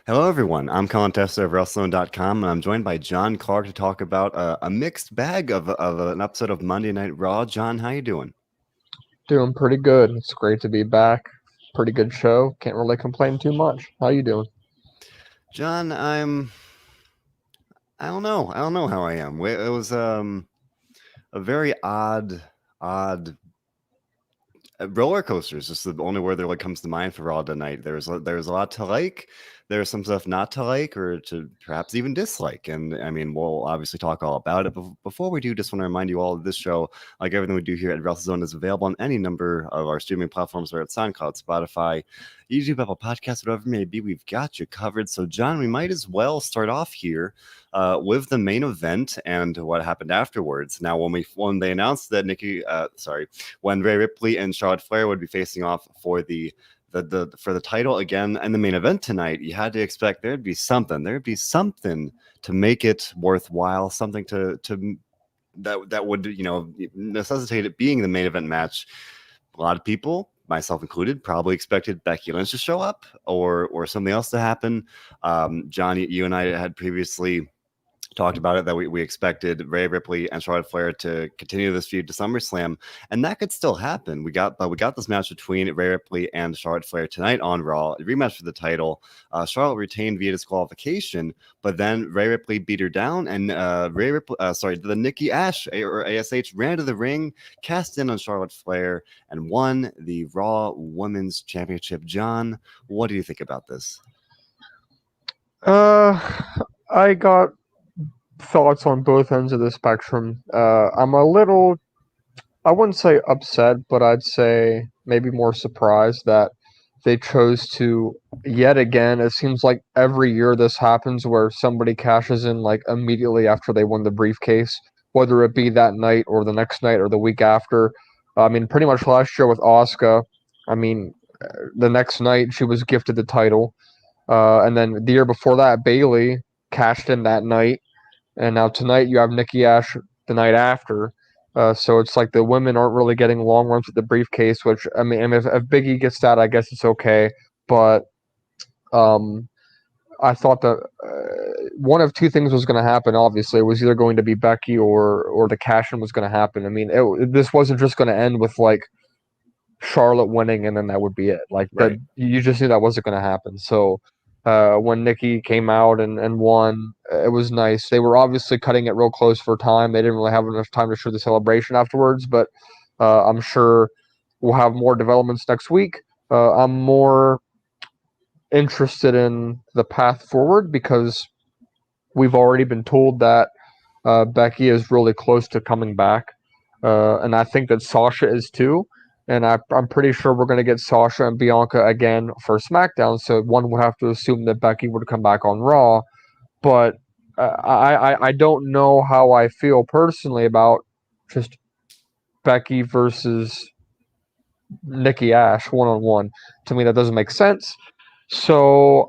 Hello, everyone. I'm Colin Tessier of WrestleZone.com, and I'm joined by John Clark to talk about a mixed bag of an episode of Monday Night Raw. John, how you doing? Doing pretty good. It's great to be back. Pretty good show. Can't really complain too much. How you doing? John, I don't know. I don't know how I am. It was a very odd roller coaster is just the only word that really comes to mind for Raw tonight. There's a lot to like. There's some stuff not to like or to perhaps even dislike. And I mean, we'll obviously talk all about it. But before we do, just want to remind you all of this show, like everything we do here at WrestleZone, is available on any number of our streaming platforms, whether it's SoundCloud, Spotify, YouTube, Apple Podcasts, whatever it may be. We've got you covered. So, John, we might as well start off here with the main event and what happened afterwards. Now, when they announced that when Rhea Ripley and Charlotte Flair would be facing off for the title again in the main event tonight, you had to expect there'd be something to make it worthwhile, something to that would necessitate it being the main event match. A lot of people, myself included, probably expected Becky Lynch to show up or something else to happen. John, you and I had previously talked about it that we expected Rhea Ripley and Charlotte Flair to continue this feud to SummerSlam, and that could still happen. We got this match between Rhea Ripley and Charlotte Flair tonight on Raw, a rematch for the title. Charlotte retained via disqualification, but then Rhea Ripley beat her down, and the Nikki Ash or ASH ran to the ring, cast in on Charlotte Flair, and won the Raw Women's Championship. John, what do you think about this? I got thoughts on both ends of the spectrum. I'm a little, I wouldn't say upset, but I'd say maybe more surprised that they chose to, yet again, it seems like every year this happens where somebody cashes in like immediately after they won the briefcase, whether it be that night or the next night or the week after. I mean, pretty much last year with Asuka, I mean, the next night she was gifted the title. And then the year before that, Bayley cashed in that night. And now tonight you have Nikki Ash the night after. So it's like the women aren't really getting long runs with the briefcase, which, I mean, if Big E gets that, I guess it's okay. But um, I thought that one of two things was going to happen, obviously. It was either going to be Becky or the cash-in was going to happen. I mean, this wasn't just going to end with, like, Charlotte winning and then that would be it. Like, that, Right. you just knew that wasn't going to happen. So when Nikki came out and won, it was nice. They were obviously cutting it real close for time. They didn't really have enough time to show the celebration afterwards, but I'm sure we'll have more developments next week. I'm more interested in the path forward because we've already been told that Becky is really close to coming back, and I think that Sasha is too. And I'm pretty sure we're going to get Sasha and Bianca again for SmackDown. So one would have to assume that Becky would come back on Raw. But I don't know how I feel personally about just Becky versus Nikki Ash one on one. To me, that doesn't make sense. So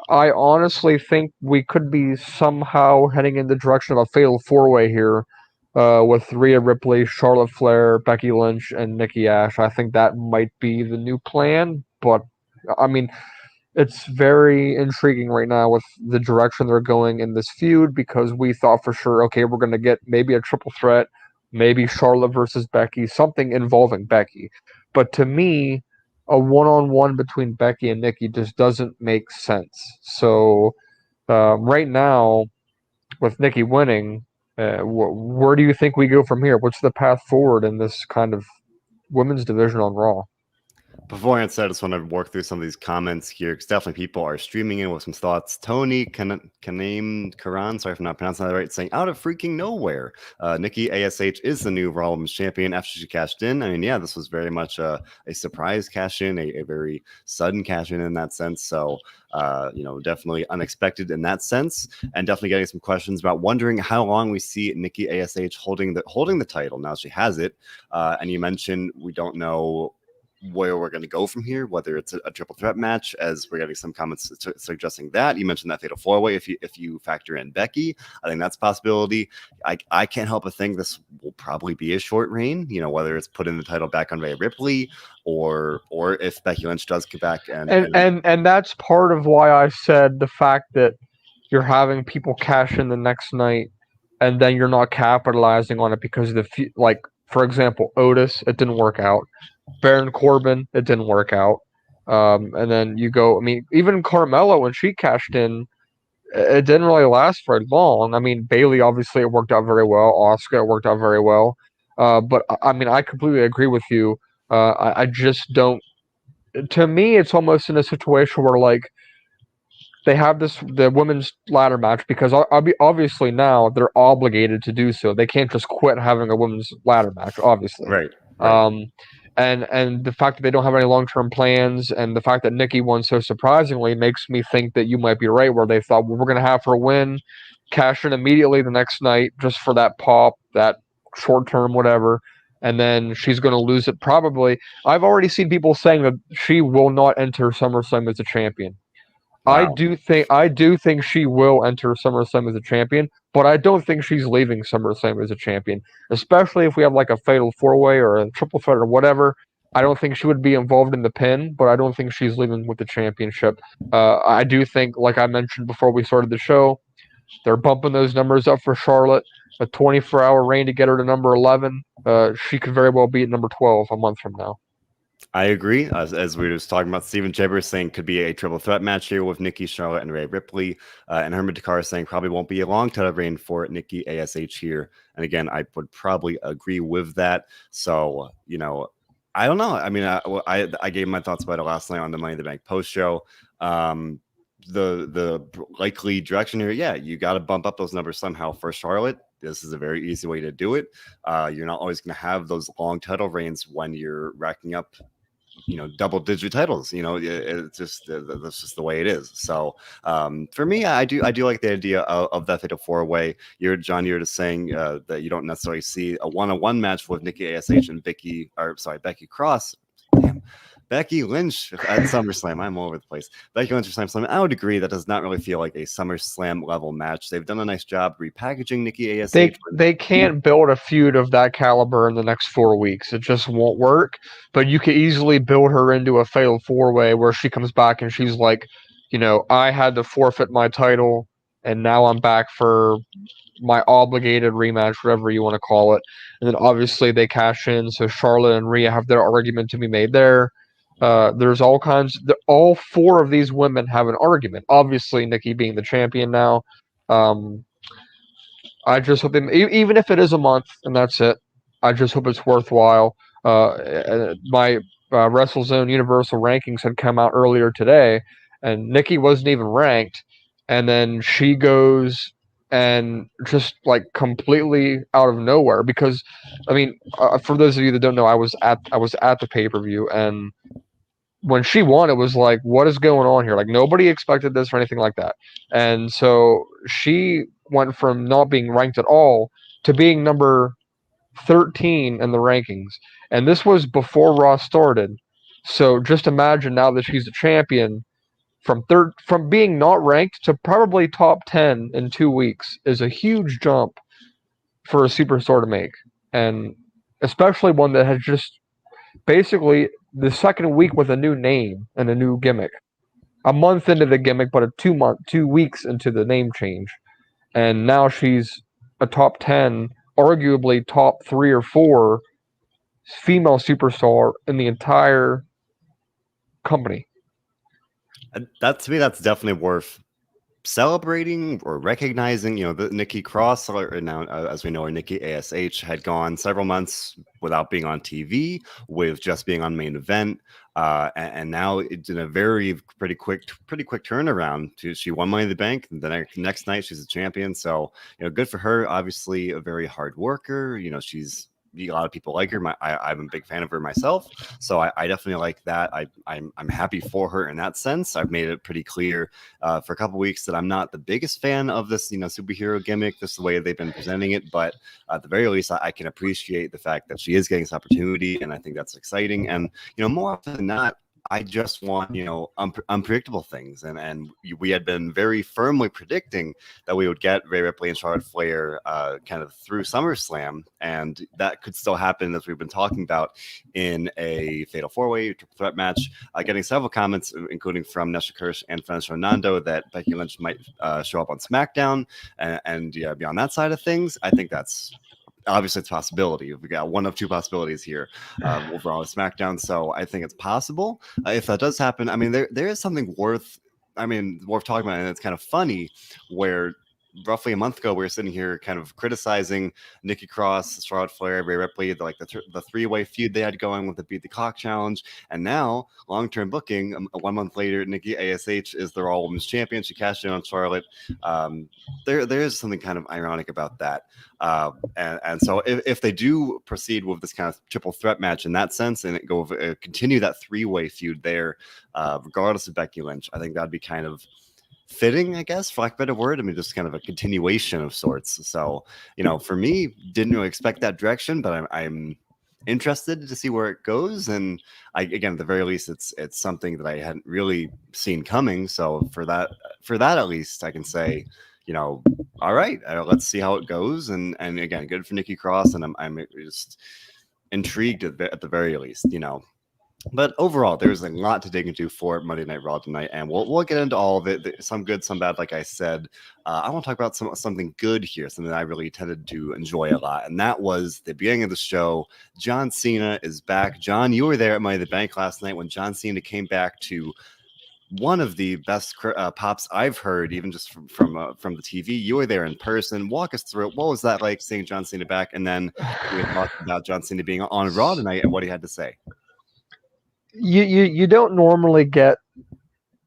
I honestly think we could be somehow heading in the direction of a fatal four-way here with Rhea Ripley, Charlotte Flair, Becky Lynch, and Nikki Ash. I think that might be the new plan, but I mean, it's very intriguing right now with the direction they're going in this feud because we thought for sure, okay, we're going to get maybe a triple threat, maybe Charlotte versus Becky, something involving Becky. But to me, a one-on-one between Becky and Nikki just doesn't make sense. So right now, with Nikki winning, where do you think we go from here? What's the path forward in this kind of women's division on Raw? Before I answer, I just want to work through some of these comments here because definitely people are streaming in with some thoughts. Tony Karan, sorry if I'm not pronouncing that right, saying out of freaking nowhere, Nikki ASH is the new Raw Women's Champion after she cashed in. I mean, yeah, this was very much a surprise cash in, a very sudden cash in that sense. So, definitely unexpected in that sense, and definitely getting some questions about wondering how long we see Nikki ASH holding the title. Now she has it, and you mentioned we don't know where we're going to go from here, whether it's a triple threat match, as we're getting some comments suggesting that. You mentioned that fatal four-way. If you factor in Becky, I think that's a possibility. I can't help but think this will probably be a short reign, whether it's putting the title back on Rhea Ripley or if Becky Lynch does come back and that's part of why I said the fact that you're having people cash in the next night and then you're not capitalizing on it because of for example, Otis, it didn't work out. Baron Corbin, it didn't work out. And then you go, I mean, even Carmella, when she cashed in, it didn't really last very long. I mean, Bayley, obviously, it worked out very well. Asuka, it worked out very well. But, I mean, I completely agree with you. I just don't. To me, it's almost in a situation where, like, they have the women's ladder match because obviously now they're obligated to do so. They can't just quit having a women's ladder match, obviously. Right. And the fact that they don't have any long-term plans and the fact that Nikki won so surprisingly makes me think that you might be right, where they thought, well, we're going to have her win, cash in immediately the next night just for that pop, that short-term whatever, and then she's going to lose it probably. I've already seen people saying that she will not enter SummerSlam as a champion. Wow. I do think she will enter SummerSlam as a champion, but I don't think she's leaving SummerSlam as a champion, especially if we have like a fatal four-way or a triple threat or whatever. I don't think she would be involved in the pin, but I don't think she's leaving with the championship. I do think, like I mentioned before we started the show, they're bumping those numbers up for Charlotte. A 24-hour reign to get her to number 11. She could very well be at number 12 a month from now. I agree. As we were just talking about, Steven Chambers saying could be a triple threat match here with Nikki, Charlotte, and Rhea Ripley. And Herman Dakar saying probably won't be a long title reign for Nikki ASH here. And again, I would probably agree with that. So, I don't know. I mean, I gave my thoughts about it last night on the Money in the Bank post show. The likely direction here, yeah, you got to bump up those numbers somehow for Charlotte. This is a very easy way to do it. You're not always going to have those long title reigns when you're racking up, double-digit titles. It's just that's just the way it is. So for me, I do like the idea of that fatal four-way. You're just saying that you don't necessarily see a one-on-one match with Nikki Ash and Becky Cross. Damn. Becky Lynch at SummerSlam. I'm all over the place. Becky Lynch at SummerSlam. I would agree that does not really feel like a SummerSlam level match. They've done a nice job repackaging Nikki Ash. They can't build a feud of that caliber in the next 4 weeks. It just won't work. But you could easily build her into a fatal four-way where she comes back and she's like, I had to forfeit my title and now I'm back for my obligated rematch, whatever you want to call it. And then obviously they cash in, so Charlotte and Rhea have their argument to be made there. There's all four of these women have an argument. Obviously, Nikki being the champion now. I just hope even if it is a month and that's it, I just hope it's worthwhile. My WrestleZone Universal rankings had come out earlier today, and Nikki wasn't even ranked, and then she goes and just like completely out of nowhere. Because, I mean, for those of you that don't know, I was at the pay-per-view, and when she won, it was like, what is going on here? Like, nobody expected this or anything like that. And so she went from not being ranked at all to being number 13 in the rankings. And this was before Raw started. So just imagine now that she's a champion, from being not ranked to probably top 10 in 2 weeks is a huge jump for a superstar to make. And especially one that has just basically the second week with a new name and a new gimmick. A month into the gimmick, but 2 weeks into the name change. And now she's a top 10, arguably top 3 or 4 female superstar in the entire company. That, to me, that's definitely worth celebrating or recognizing. The Nikki Cross, or now as we know her, Nikki ASH, had gone several months without being on TV, with just being on main event, and now it's in a pretty quick turnaround. She won Money in the Bank. The next night she's a champion. So good for her. Obviously a very hard worker. She's a lot of people like her. I'm a big fan of her myself, so I definitely like that. I'm happy for her in that sense. I've made it pretty clear for a couple weeks that I'm not the biggest fan of this, superhero gimmick, this the way they've been presenting it. But at the very least, I can appreciate the fact that she is getting this opportunity, and I think that's exciting. And more often than not, I just want, unpredictable things. And we had been very firmly predicting that we would get Rhea Ripley and Charlotte Flair kind of through SummerSlam. And that could still happen, as we've been talking about, in a Fatal 4-Way triple threat match. Getting several comments, including from Nesha Kirsch and Fernando Fernando, that Becky Lynch might show up on SmackDown and be on that side of things. I think that's obviously it's a possibility. We got one of two possibilities here overall with SmackDown, so I think it's possible. If that does happen, I mean, there is something worth talking about, and it's kind of funny where roughly a month ago we were sitting here kind of criticizing Nikki Cross, Charlotte Flair, Rhea Ripley, the three-way feud they had going with the Beat the Clock challenge, and now long-term booking 1 month later, Nikki Ash is the Raw Women's Champion. She cashed in on Charlotte. There is something kind of ironic about that. And so if they do proceed with this kind of triple threat match in that sense, and continue that three-way feud there, regardless of Becky Lynch, I think that'd be kind of fitting, I guess, for lack of a better word. I mean, just kind of a continuation of sorts. So, for me, didn't really expect that direction, but I'm interested to see where it goes. And again, at the very least, it's something that I hadn't really seen coming. So for that at least, I can say, all right, let's see how it goes. And again, good for Nikki Cross, and I'm just intrigued at the very least, But overall, there's a lot to dig into for Monday Night Raw tonight, and we'll get into all of it. Some good, some bad, like I said. I want to talk about something good here, something that I really tended to enjoy a lot, and that was the beginning of the show. John Cena is back. John, you were there at Money in the Bank last night when John Cena came back to one of the best pops I've heard, even just from the TV. You were there in person. Walk us through it. What was that like, seeing John Cena back? And then we talked about John Cena being on Raw tonight and what he had to say. You don't normally get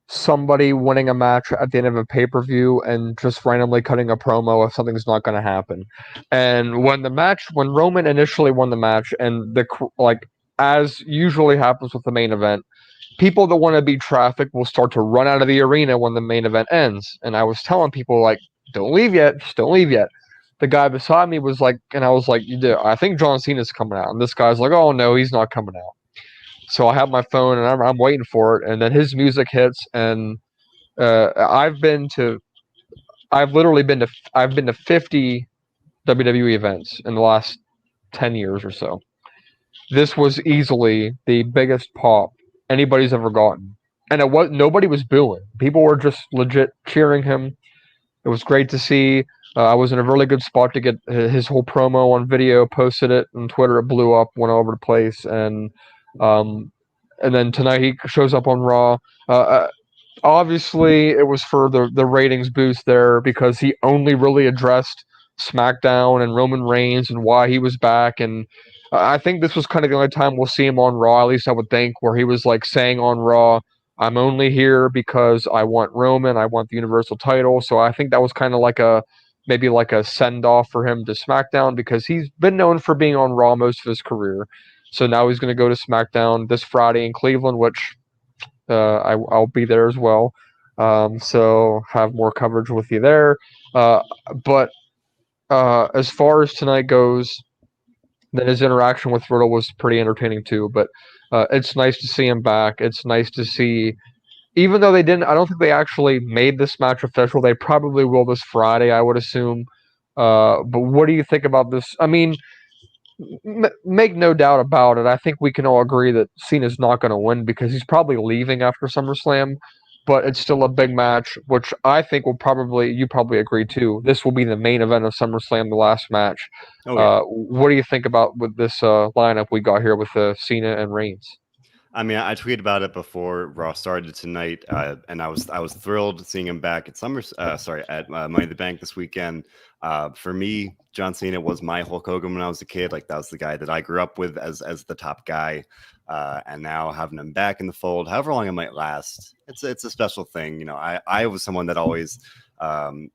somebody winning a match at the end of a pay-per-view and just randomly cutting a promo if something's not going to happen. And when Roman initially won the match, and as usually happens with the main event, people that want to beat traffic will start to run out of the arena when the main event ends. And I was telling people, don't leave yet, just don't leave yet. The guy beside me was like, and I was like, I think John Cena's coming out. And this guy's like, oh no, he's not coming out. So I have my phone and I'm waiting for it, and then his music hits, and I've been to 50 WWE events in the last 10 years or so. This was easily the biggest pop anybody's ever gotten, and nobody was booing. People were just legit cheering him. It was great to see. I was in a really good spot to get his whole promo on video, posted it on Twitter. It blew up, went all over the place, and then tonight he shows up on Raw. Obviously, it was for the ratings boost there, because he only really addressed SmackDown and Roman Reigns and why he was back. And I think this was kind of the only time we'll see him on Raw, at least I would think, where he was saying on Raw, I'm only here because I want Roman, I want the Universal title. So I think that was kind of maybe a send-off for him to SmackDown, because he's been known for being on Raw most of his career. So now he's going to go to SmackDown this Friday in Cleveland, which I'll be there as well. So have more coverage with you there. But as far as tonight goes, then his interaction with Riddle was pretty entertaining too. But it's nice to see him back. It's nice to see, even though I don't think they actually made this match official. They probably will this Friday, I would assume. But what do you think about this? I mean, make no doubt about it, I think we can all agree that Cena's not going to win, because he's probably leaving after SummerSlam, but it's still a big match, which I think you probably agree too. This will be the main event of SummerSlam, the last match. Oh, yeah. What do you think about with this lineup we got here with Cena and Reigns? I mean, I tweeted about it before Raw started tonight, and I was thrilled seeing him back at at Money in the Bank this weekend. For me, John Cena was my Hulk Hogan when I was a kid. That was the guy that I grew up with as the top guy, and now having him back in the fold, however long it might last, it's a special thing. I was someone that always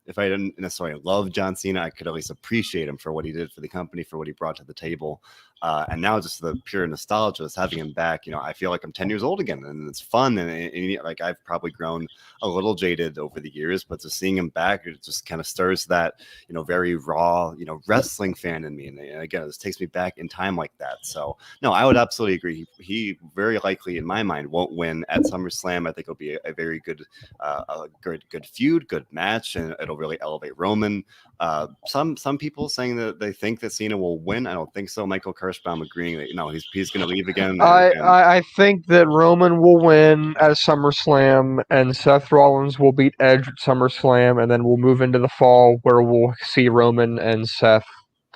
If I didn't necessarily love John Cena, I could at least appreciate him for what he did for the company, for what he brought to the table. And now just the pure nostalgia, just having him back, I feel like I'm 10 years old again, and it's fun. And like I've probably grown a little jaded over the years, but just seeing him back, it just kind of stirs that, very raw, wrestling fan in me. And again, this takes me back in time like that. So no, I would absolutely agree. He very likely in my mind won't win at SummerSlam. I think it'll be a very good, good feud, good match, and it'll really elevate Roman. Some people saying that they think that Cena will win. I don't think so. Michael Kirschbaum agreeing that he's going to leave again. I think that Roman will win at SummerSlam, and Seth Rollins will beat Edge at SummerSlam, and then we'll move into the fall where we'll see Roman and Seth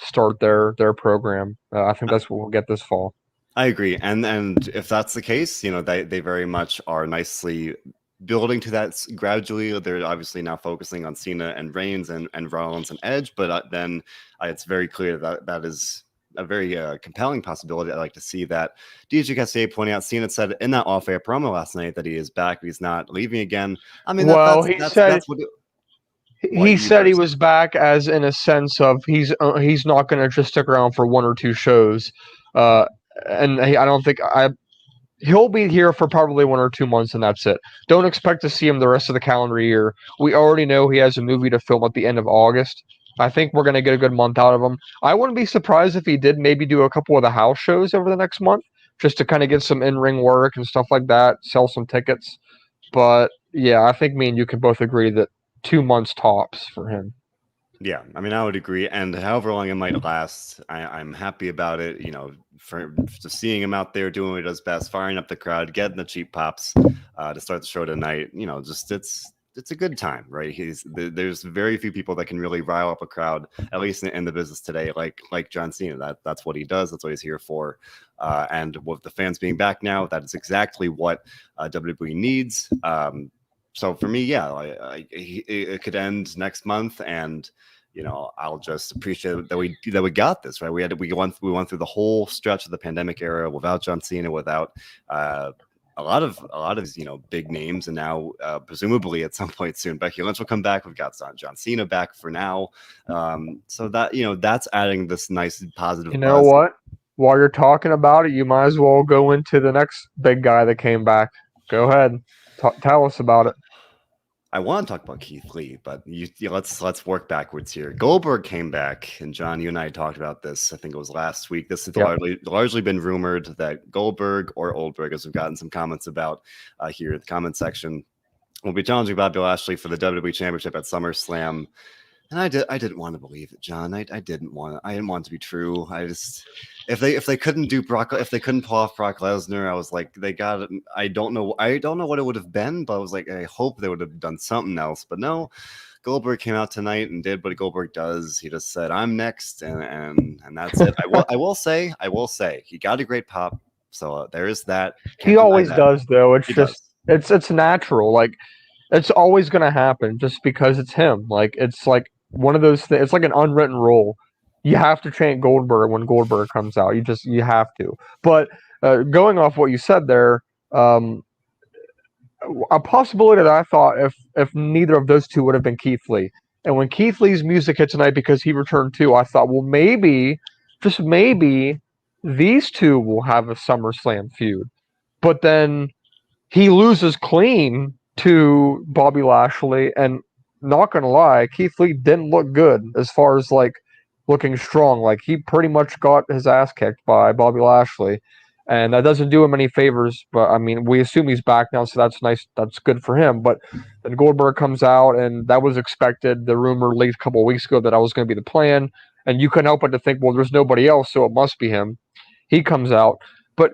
start their program. I think that's what we'll get this fall. I agree, and if that's the case, they very much are nicely building to that gradually. They're obviously now focusing on Cena and Reigns and Rollins and Edge, but then it's very clear that is a very compelling possibility. I'd like to see that. DJ Cassier pointing out, Cena said in that off-air promo last night that he is back, but he's not leaving again. I mean, he said he was back as in a sense of he's not going to just stick around for one or two shows, and I don't think he'll be here for probably 1 or 2 months, and that's it. Don't expect to see him the rest of the calendar year. We already know he has a movie to film at the end of August. I think we're going to get a good month out of him. I wouldn't be surprised if he did maybe do a couple of the house shows over the next month, just to kind of get some in-ring work and stuff like that, sell some tickets. But yeah, I think me and you can both agree that 2 months tops for him. Yeah, I mean, I would agree. And however long it might last, I'm happy about it. For just seeing him out there doing what he does best, firing up the crowd, getting the cheap pops to start the show tonight. Just it's a good time, right? There's very few people that can really rile up a crowd, at least in the business today, like John Cena. That's what he does. That's what he's here for. And with the fans being back now, that is exactly what WWE needs. So for me, yeah, it could end next month, and I'll just appreciate that we got this right. We went through the whole stretch of the pandemic era without John Cena, without a lot of big names, and now presumably at some point soon Becky Lynch will come back. We've got John Cena back for now, so that that's adding this nice positive. Buzz. What? While you're talking about it, you might as well go into the next big guy that came back. Go ahead, tell us about it. I want to talk about Keith Lee, but let's work backwards here. Goldberg came back, and John, you and I talked about this. I think it was last week. This has largely been rumored that Goldberg or Oldberg, as we've gotten some comments about here in the comment section, will be challenging Bobby Lashley for the WWE Championship at SummerSlam. And I didn't want to believe it, John. I didn't want it to be true. I just if they couldn't pull off Brock Lesnar, I was like, they got it. I don't know what it would have been, but I was like, I hope they would have done something else. But no, Goldberg came out tonight and did what Goldberg does. He just said, "I'm next," and that's it. I will say he got a great pop. So there is that. He always does, though. It's natural. Like, it's always going to happen just because it's him. Like, it's like one of those things. It's like an unwritten rule. You have to chant Goldberg when Goldberg comes out. You have to. But going off what you said there, a possibility that I thought if neither of those two would have been Keith Lee. And when Keith Lee's music hit tonight because he returned too, I thought, well, maybe, just maybe, these two will have a SummerSlam feud. But then he loses clean to Bobby Lashley, and not gonna lie, Keith Lee didn't look good as far as like looking strong. Like, he pretty much got his ass kicked by Bobby Lashley, and that doesn't do him any favors. But I mean, we assume he's back now, so that's nice. That's good for him. But then Goldberg comes out, and that was expected. The rumor leaked a couple of weeks ago that was going to be the plan, and you couldn't help but to think, well, there's nobody else, so it must be him. He comes out, but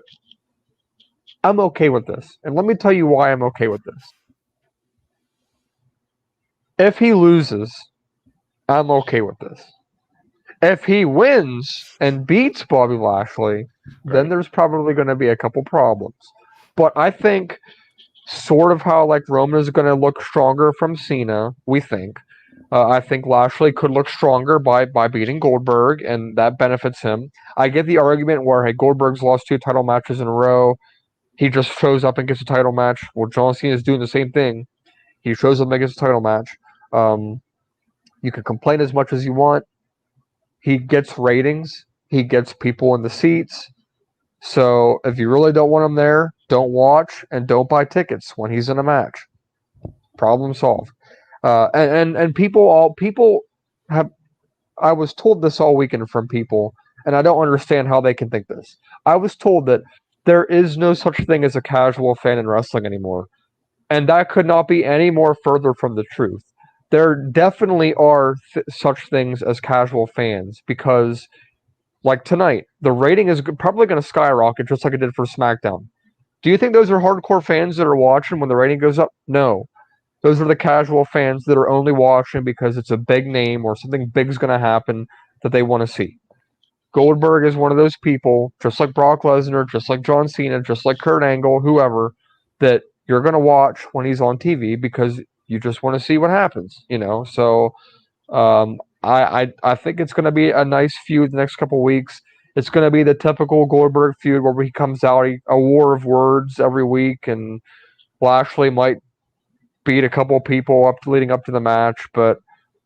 I'm okay with this, and let me tell you why I'm okay with this. If he loses, I'm okay with this. If he wins and beats Bobby Lashley, then there's probably going to be a couple problems. But I think sort of how like Roman is going to look stronger from Cena, we think. I think Lashley could look stronger by beating Goldberg, and that benefits him. I get the argument where, hey, Goldberg's lost 2 title matches in a row. He just shows up and gets a title match. Well, John Cena is doing the same thing. He shows up and gets a title match. You can complain as much as you want. He gets ratings. He gets people in the seats. So if you really don't want him there, don't watch and don't buy tickets when he's in a match. Problem solved. And people have. I was told this all weekend from people, and I don't understand how they can think this. I was told that there is no such thing as a casual fan in wrestling anymore, and that could not be any more further from the truth. There definitely are such things as casual fans because, like tonight, the rating is probably going to skyrocket just like it did for SmackDown. Do you think those are hardcore fans that are watching when the rating goes up? No. Those are the casual fans that are only watching because it's a big name or something big's going to happen that they want to see. Goldberg is one of those people, just like Brock Lesnar, just like John Cena, just like Kurt Angle, whoever, that you're going to watch when he's on TV because you just want to see what happens, you know? So I think it's going to be a nice feud the next couple weeks. It's going to be the typical Goldberg feud where he comes out, a war of words every week, and Lashley might beat a couple people up leading up to the match. But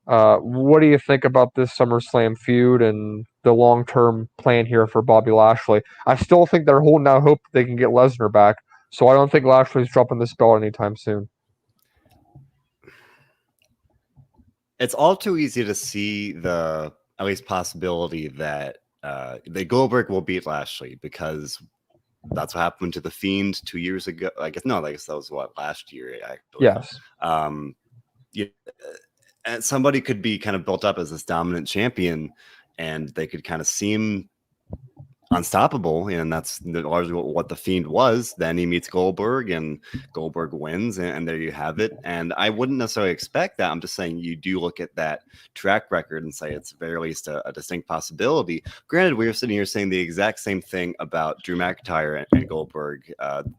what do you think about this SummerSlam feud and the long-term plan here for Bobby Lashley? I still think they're holding out hope they can get Lesnar back, so I don't think Lashley's dropping this belt anytime soon. It's all too easy to see the at least possibility that the Goldberg will beat Lashley because that's what happened to the Fiend 2 years ago. I guess that was what, last year actually. Yes. Yeah, and somebody could be kind of built up as this dominant champion, and they could kind of seem unstoppable, and that's largely what the Fiend was. Then he meets Goldberg, and Goldberg wins, and there you have it. And I wouldn't necessarily expect that. I'm just saying you do look at that track record and say it's at very least a distinct possibility. Granted, we were sitting here saying the exact same thing about Drew McIntyre and Goldberg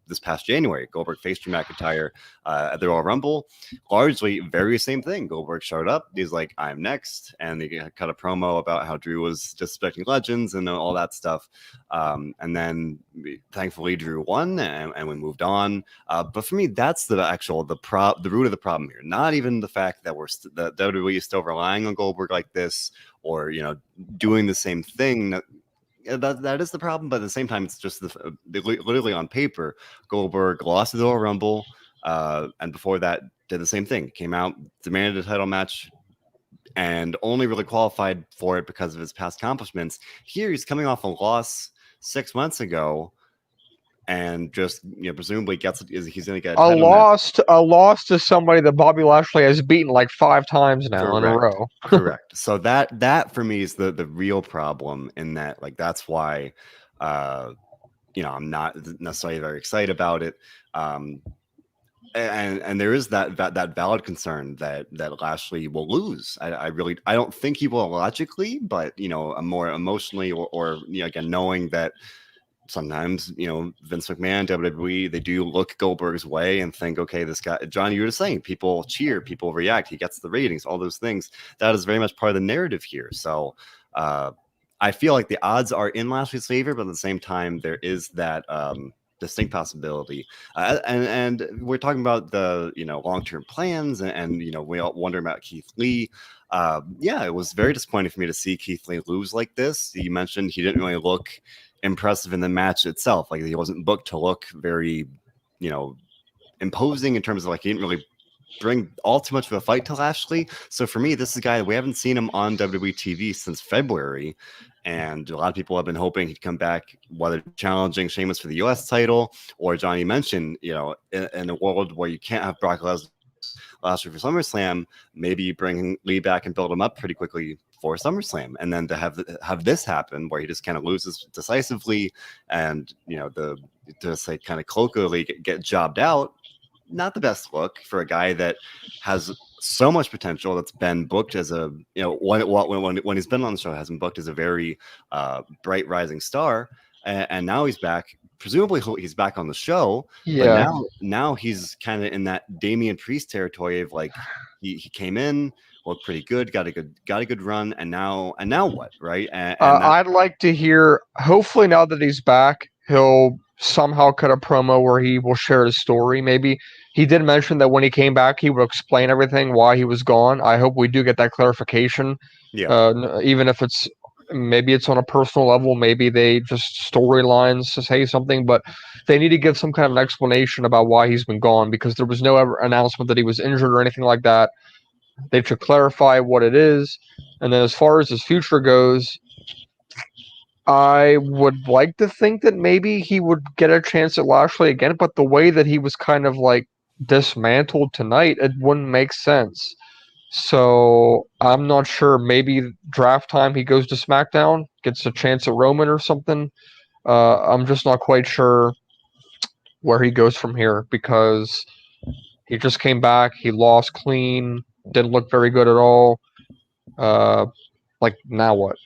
this past January. Goldberg faced Drew McIntyre at the Royal Rumble. Largely very same thing. Goldberg showed up. He's like, I'm next. And he cut a promo about how Drew was disrespecting legends and all that stuff. And then thankfully Drew won and we moved on. But for me, that's the root of the problem here. Not even the fact that that WWE is still relying on Goldberg like this, or, you know, doing the same thing. That is the problem. But at the same time, it's just literally on paper, Goldberg lost the Royal Rumble. And before that, did the same thing. Came out, demanded a title match, and only really qualified for it because of his past accomplishments. Here, he's coming off a loss 6 months ago, and just, you know, presumably he's going to get a loss to somebody that Bobby Lashley has beaten like 5 times now in a row. Correct. So that for me is the real problem in that. Like, that's why you know, I'm not necessarily very excited about it. And there is that valid concern that Lashley will lose. I don't think he will logically, but, you know, more emotionally, or you know, again, knowing that sometimes, you know, Vince McMahon, WWE, they do look Goldberg's way and think, okay, this guy, John, you were just saying, people cheer, people react, he gets the ratings, all those things. That is very much part of the narrative here. So I feel like the odds are in Lashley's favor, but at the same time, there is that distinct possibility. And we're talking about the, you know, long-term plans, and you know, we all wonder about Keith Lee. Yeah, it was very disappointing for me to see Keith Lee lose like this. You mentioned he didn't really look impressive in the match itself. Like, he wasn't booked to look very, you know, imposing in terms of, like, he didn't really bring all too much of a fight to Lashley. So for me, this is a guy, we haven't seen him on WWE TV since February, and a lot of people have been hoping he'd come back, whether challenging Sheamus for the US title, or Johnny mentioned, you know, in a world where you can't have Brock Lesnar last year for SummerSlam, maybe bring Lee back and build him up pretty quickly for SummerSlam, and then to have this happen where he just kind of loses decisively, and, you know, to say kind of colloquially get jobbed out. Not the best look for a guy that has so much potential, that's been booked as a, you know, when he's been on the show, has been booked as a very bright rising star, and now he's back. Presumably he's back on the show, yeah. But now he's kind of in that Damian Priest territory of, like, he came in, looked pretty good, got a good run, and now what, right? And I'd like to hear, hopefully now that he's back, he'll somehow cut a promo where he will share his story. Maybe he did mention that when he came back, he would explain everything, why he was gone. I hope we do get that clarification. Yeah. Even if maybe it's on a personal level, maybe they just storylines to say something, but they need to give some kind of an explanation about why he's been gone, because there was no ever announcement that he was injured or anything like that. They should clarify what it is. And then as far as his future goes, I would like to think that maybe he would get a chance at Lashley again, but the way that he was kind of like dismantled tonight, it wouldn't make sense. So I'm not sure. Maybe draft time he goes to SmackDown, gets a chance at Roman or something. I'm just not quite sure where he goes from here, because he just came back. He lost clean. Didn't look very good at all. Like, now what?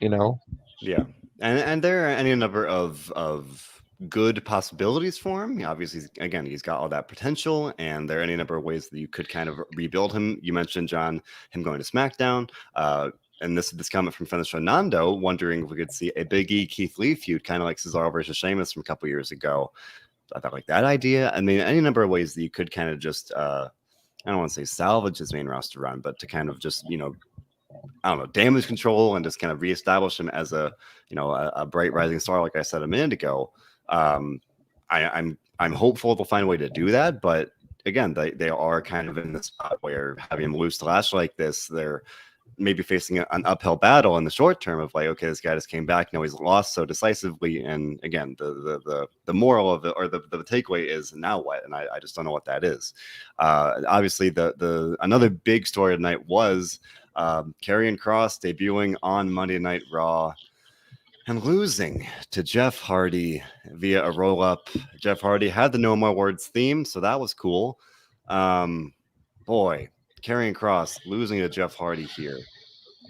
Yeah, and there are any number of good possibilities for him. Obviously, again, he's got all that potential, and there are any number of ways that you could kind of rebuild him. You mentioned, John, him going to SmackDown. And this comment from friend of the show, Nando, wondering if we could see a Big E Keith Lee feud, kind of like Cesaro versus Sheamus from a couple years ago. I thought like that idea. I mean, any number of ways that you could kind of just I don't want to say salvage his main roster run, but to kind of just, I don't know, damage control and just kind of reestablish him as a bright rising star, like I said a minute ago. I'm hopeful they'll find a way to do that, but again, they are kind of in the spot where having him lose to Lash like this, they're maybe facing an uphill battle in the short term of like, okay, this guy just came back, he's lost so decisively, and again, the moral of it, or the takeaway is, now what? And I just don't know what that is. Obviously, the another big story tonight was Karrion Kross debuting on Monday Night Raw and losing to Jeff Hardy via a roll-up. Jeff Hardy had the No More Words theme, so that was cool. Boy, Karrion Kross losing to Jeff Hardy here.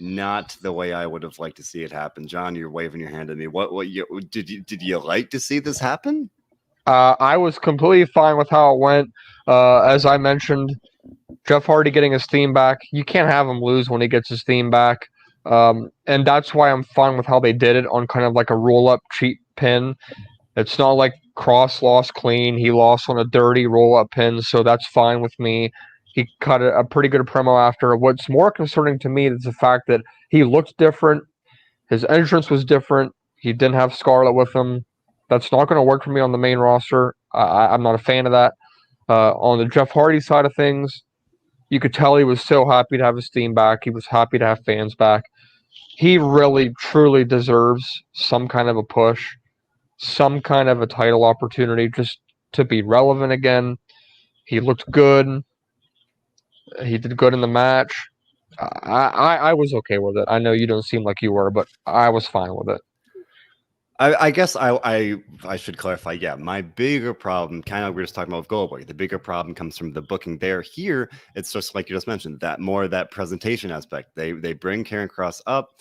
Not the way I would have liked to see it happen. John, you're waving your hand at me. Did you like to see this happen? I was completely fine with how it went. As I mentioned, Jeff Hardy getting his theme back. You can't have him lose when he gets his theme back. And that's why I'm fine with how they did it on kind of like a roll-up cheap pin. It's not like Kross lost clean. He lost on a dirty roll-up pin, so that's fine with me. He cut a pretty good promo after. What's more concerning to me is the fact that he looked different. His entrance was different. He didn't have Scarlett with him. That's not going to work for me on the main roster. I'm not a fan of that. On the Jeff Hardy side of things, you could tell he was so happy to have his theme back. He was happy to have fans back. He really, truly deserves some kind of a push, some kind of a title opportunity, just to be relevant again. He looked good. He did good in the match. I was okay with it. I know you don't seem like you were, but I was fine with it. I guess I should clarify. Yeah, my bigger problem, kind of, we were just talking about with Goldberg. The bigger problem comes from the booking there. Here, it's just like you just mentioned, that presentation aspect. They bring Karrion Kross up,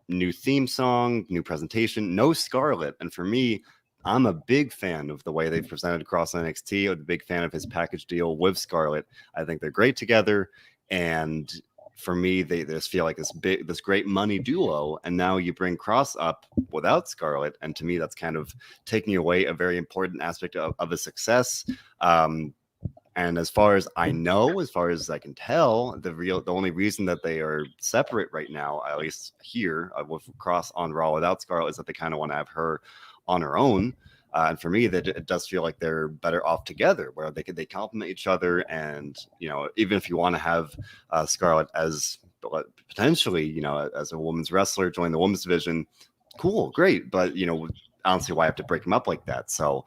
new theme song, new presentation, no Scarlett, and for me, I'm a big fan of the way they presented Kross on NXT. I'm a big fan of his package deal with Scarlett. I think they're great together, and for me, they just feel like this great money duo, and now you bring Kross up without Scarlett, and to me, that's kind of taking away a very important aspect of his success. And as far as I know, as far as I can tell, the only reason that they are separate right now, at least here, with Kross on Raw without Scarlett, is that they kind of want to have her on her own. And for me, that it does feel like they're better off together, where they complement each other. And even if you want to have Scarlett as potentially, as a women's wrestler, join the women's division, cool, great. But I don't see why I have to break them up like that. So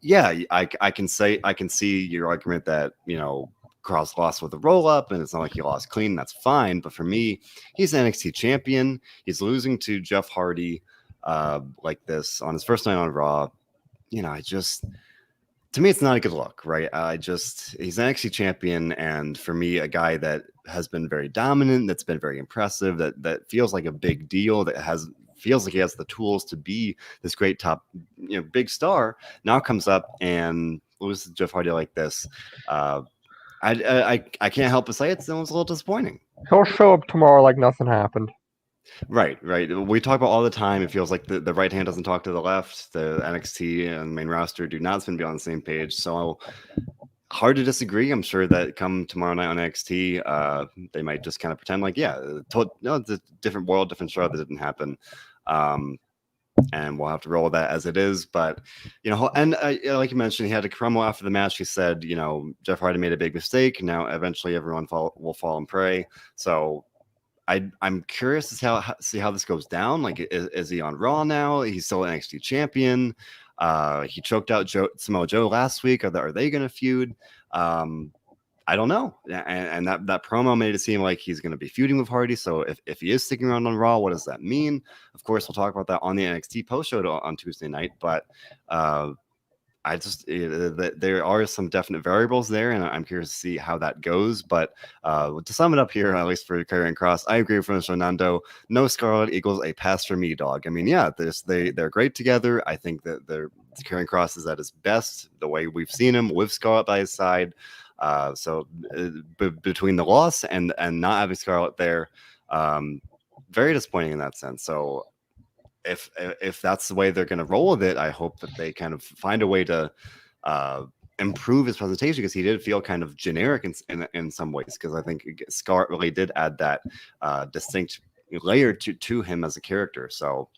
yeah, I can see your argument that Kross lost with a roll up, and it's not like he lost clean. That's fine. But for me, he's an NXT champion. He's losing to Jeff Hardy like this on his first night on Raw. To me, it's not a good look, right? He's an NXT champion, and for me, a guy that has been very dominant, that's been very impressive, that feels like a big deal, feels like he has the tools to be this great top, big star, now comes up and loses to Jeff Hardy like this. I can't help but say it was a little disappointing. He'll show up tomorrow like nothing happened. Right. We talk about all the time. It feels like the right hand doesn't talk to the left. The NXT and main roster do not seem to be on the same page. So hard to disagree. I'm sure that come tomorrow night on NXT, they might just kind of pretend like, yeah, no, it's a different world, different show that didn't happen. And we'll have to roll with that as it is. But, and like you mentioned, he had a promo after the match. He said, Jeff Hardy made a big mistake. Now, eventually, everyone will fall and pray. So I'm curious to see how this goes down. Like, is he on Raw now? He's still an NXT champion. He choked out Samoa Joe last week. Are they going to feud? I don't know. And that promo made it seem like he's going to be feuding with Hardy. So if he is sticking around on Raw, what does that mean? Of course, we'll talk about that on the NXT post show on Tuesday night. But I just there are some definite variables there, and I'm curious to see how that goes. But to sum it up here, at least for Karrion Kross, I agree with Fernando. No Scarlet equals a pass for me, dog. I mean, yeah, they're great together. I think that Karrion Kross is at his best, the way we've seen him with Scarlet by his side. So between the loss and not having Scarlet there, very disappointing in that sense. So if that's the way they're going to roll with it, I hope that they kind of find a way to improve his presentation, because he did feel kind of generic in some ways, because I think Scarlet really did add that distinct layer to him as a character. So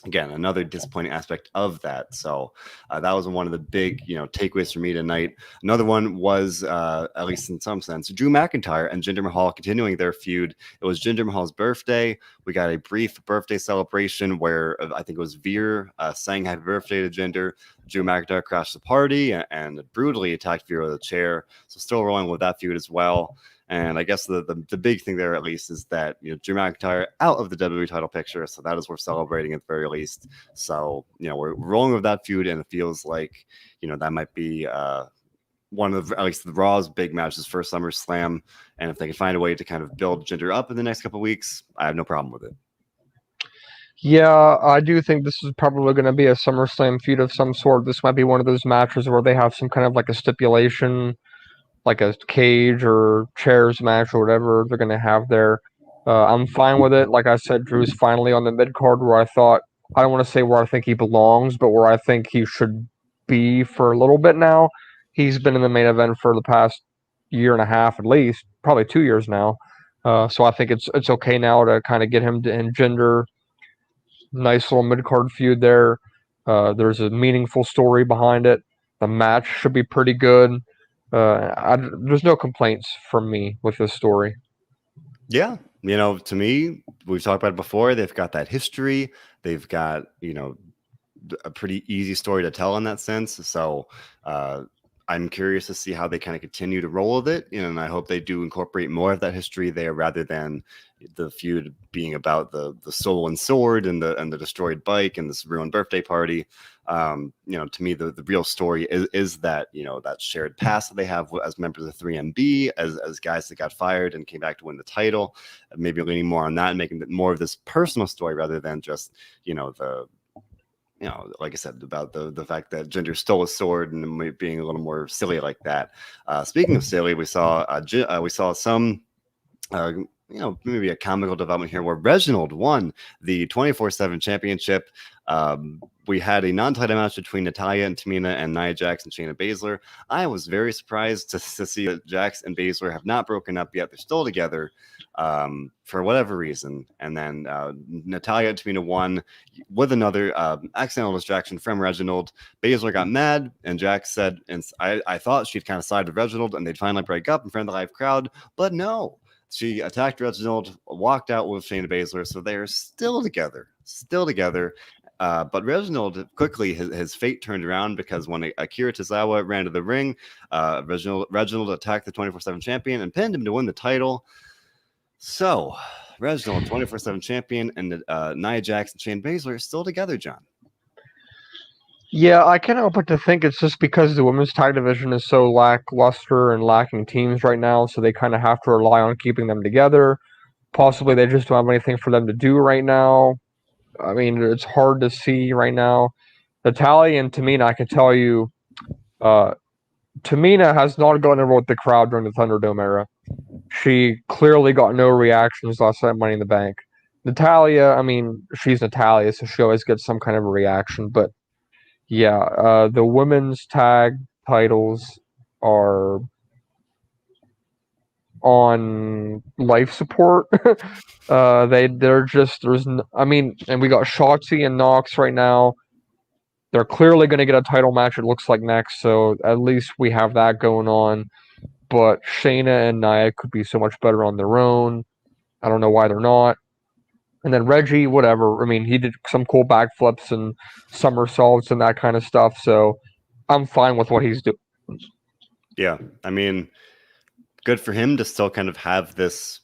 again, another disappointing aspect of that. So that was one of the big, takeaways for me tonight. Another one was, at least in some sense, Drew McIntyre and Jinder Mahal continuing their feud. It was Jinder Mahal's birthday. We got a brief birthday celebration where I think it was Veer saying happy birthday to Jinder. Drew McIntyre crashed the party and brutally attacked Veer with a chair. So still rolling with that feud as well. And I guess the big thing there, at least, is that Drew McIntyre out of the WWE title picture, so that is worth celebrating at the very least. So we're rolling with that feud, and it feels like that might be one of at least the Raw's big matches for SummerSlam. And if they can find a way to kind of build Jinder up in the next couple of weeks, I have no problem with it. Yeah, I do think this is probably going to be a SummerSlam feud of some sort. This might be one of those matches where they have some kind of like a stipulation, like a cage or chairs match or whatever they're going to have there. I'm fine with it. Like I said, Drew's finally on the mid card where I don't want to say where I think he belongs, but where I think he should be for a little bit now. He's been in the main event for the past year and a half at least, probably 2 years now. So I think it's okay now to kind of get him to engender nice little mid card feud there. There's a meaningful story behind it. The match should be pretty good. There's no complaints from me with this story. Yeah, to me, we've talked about it before. They've got that history. They've got a pretty easy story to tell in that sense. So I'm curious to see how they kind of continue to roll with it, and I hope they do incorporate more of that history there, rather than the feud being about the stolen sword and the destroyed bike and this ruined birthday party. To me, the real story is that that shared past that they have as members of 3MB, as guys that got fired and came back to win the title. Maybe leaning more on that and making more of this personal story rather than just like I said, about the fact that Jinder stole a sword and being a little more silly like that. Speaking of silly, we saw some, maybe a comical development here where Reginald won the 24/7 championship. We had a non-title match between Natalya and Tamina and Nia Jax and Shayna Baszler. I was very surprised to see that Jax and Baszler have not broken up yet. They're still together for whatever reason. And then Natalya and Tamina won with another accidental distraction from Reginald. Baszler got mad, and Jax said, and I thought she'd kind of side with Reginald and they'd finally break up in front of the live crowd, but no. She attacked Reginald, walked out with Shayna Baszler, so they're still together. But Reginald quickly, his fate turned around, because when Akira Tozawa ran to the ring, Reginald attacked the 24/7 champion and pinned him to win the title. So Reginald, 24/7 champion, and Nia Jax and Shayna Baszler are still together, John. Yeah, I can't help but to think it's just because the women's tag division is so lackluster and lacking teams right now, so they kind of have to rely on keeping them together. Possibly they just don't have anything for them to do right now. I mean, it's hard to see right now. Natalya and Tamina, I can tell you, Tamina has not gone over with the crowd during the Thunderdome era. She clearly got no reactions last night at Money in the Bank. Natalia, I mean, she's Natalia, so she always gets some kind of a reaction. But yeah, the women's tag titles are on life support. They're just I mean, and we got Shotzi and Knox right now. They're clearly going to get a title match. It looks like next, so at least we have that going on. But Shayna and Nia could be so much better on their own. I don't know why they're not. And then Reggie, whatever. I mean, he did some cool backflips and somersaults and that kind of stuff. So I'm fine with what he's doing. Yeah, I mean, good for him to still kind of have this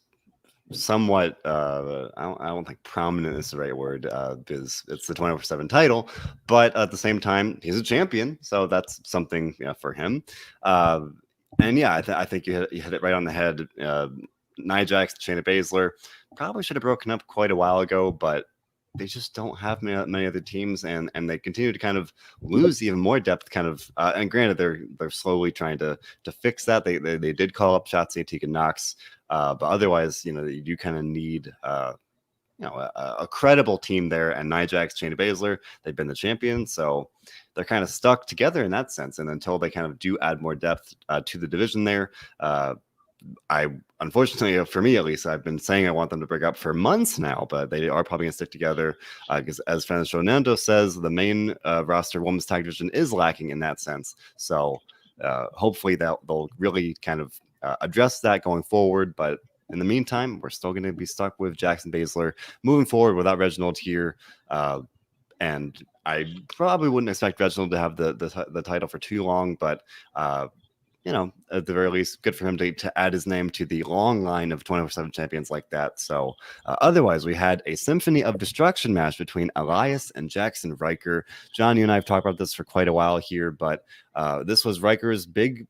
somewhat I don't think prominent is the right word because it's the 24/7 title, but at the same time he's a champion, so that's something for him. And yeah, I think you hit it right on the head. Nia Jax, Shayna Baszler probably should have broken up quite a while ago, but they just don't have many other teams, and they continue to kind of lose even more depth. Kind of, and granted, they're slowly trying to fix that. They did call up Shotzi and Tegan Knox, but otherwise, you do kind of need a credible team there. And Nia Jax, Shayna Baszler, they've been the champions, so they're kind of stuck together in that sense. And until they kind of do add more depth to the division there, I unfortunately, for me at least, I've been saying I want them to break up for months now, but they are probably going to stick together because, as Francis Nando says, the main roster women's tag division is lacking in that sense. So hopefully they'll really kind of address that going forward. But in the meantime, we're still going to be stuck with Jackson Baszler moving forward without Reginald here. And I probably wouldn't expect Reginald to have the title for too long, but at the very least, good for him to add his name to the long line of 24/7 champions like that. So otherwise, we had a Symphony of Destruction match between Elias and Jackson Riker. John, you and I have talked about this for quite a while here, but this was Riker's big,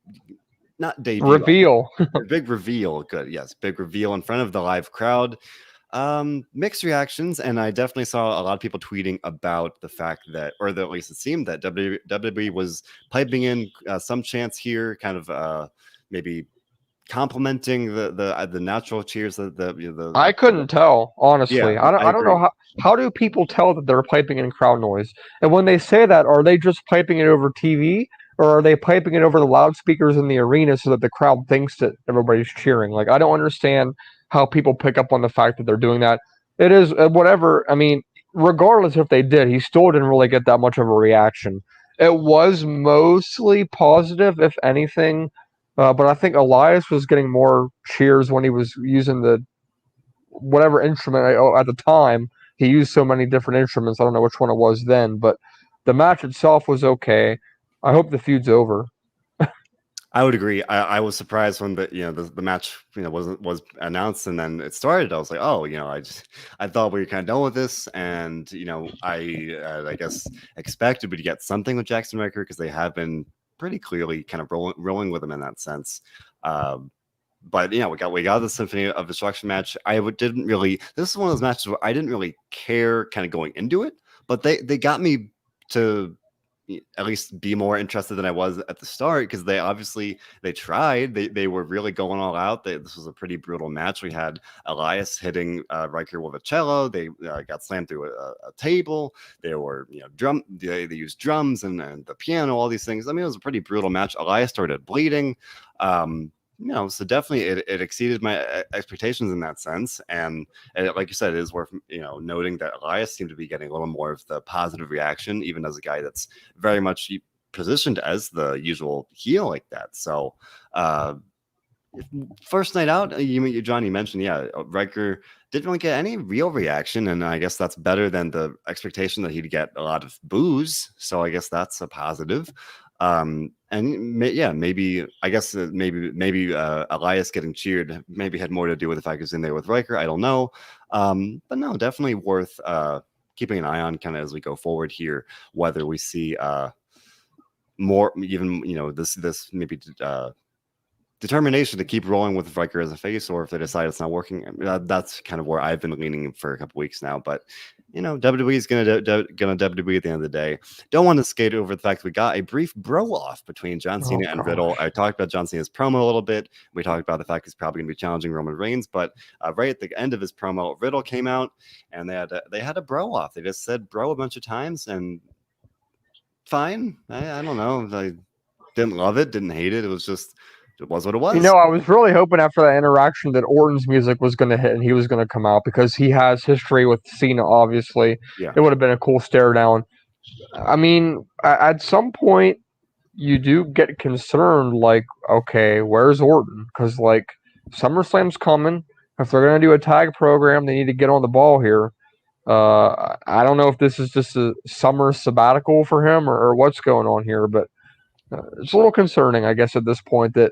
not debut. Reveal. Big reveal. Good. Yes. Big reveal in front of the live crowd. Mixed reactions, and I definitely saw a lot of people tweeting about the fact that, or at least it seemed that WWE was piping in some chants here, kind of maybe complimenting the natural cheers. I couldn't tell, honestly. Yeah, I don't know how do people tell that they're piping in crowd noise? And when they say that, are they just piping it over TV, or are they piping it over the loudspeakers in the arena so that the crowd thinks that everybody's cheering? Like, I don't understand how people pick up on the fact that they're doing that. It is whatever. I mean, regardless if they did, he still didn't really get that much of a reaction. It was mostly positive, if anything. But I think Elias was getting more cheers when he was using the whatever instrument at the time. He used so many different instruments. I don't know which one it was then, but the match itself was okay. I hope the feud's over. I would agree. I was surprised when the match was announced and then it started. I was like, oh, I thought we were kind of done with this, and I guess expected we to get something with Jackson Riker because they have been pretty clearly kind of rolling with him in that sense. But we got the Symphony of Destruction match. Didn't really. This is one of those matches where I didn't really care kind of going into it, but they got me to at least be more interested than I was at the start, because they tried. They were really going all out. This was a pretty brutal match. We had Elias hitting Riker with a cello. They got slammed through a table. They were they used drums and the piano, all these things. I mean, it was a pretty brutal match. Elias started bleeding. So definitely it exceeded my expectations in that sense. And like you said, it is worth noting that Elias seemed to be getting a little more of the positive reaction, even as a guy that's very much positioned as the usual heel like that. So first night out, John, you mentioned, Riker didn't really get any real reaction, and I guess that's better than the expectation that he'd get a lot of boos. So I guess that's a positive. And maybe Elias getting cheered maybe had more to do with the fact he was in there with Riker. I don't know. But no, definitely worth keeping an eye on kind of as we go forward here, whether we see more, even this maybe determination to keep rolling with Riker as a face, or if they decide it's not working. That's kind of where I've been leaning for a couple weeks now. But WWE is gonna WWE at the end of the day. Don't want to skate over the fact that we got a brief bro off between John Cena and Riddle. I talked about John Cena's promo a little bit. We talked about the fact he's probably gonna be challenging Roman Reigns, but right at the end of his promo, Riddle came out and they had a bro off. They just said bro a bunch of times, and fine. I don't know. I didn't love it, didn't hate it. It was what it was. I was really hoping after that interaction that Orton's music was going to hit and he was going to come out because he has history with Cena, obviously. Yeah. It would have been a cool stare down. I mean, at some point, you do get concerned, like, okay, where's Orton? Because, like, SummerSlam's coming. If they're going to do a tag program, they need to get on the ball here. I don't know if this is just a summer sabbatical for him or what's going on here, but it's a little concerning, I guess, at this point that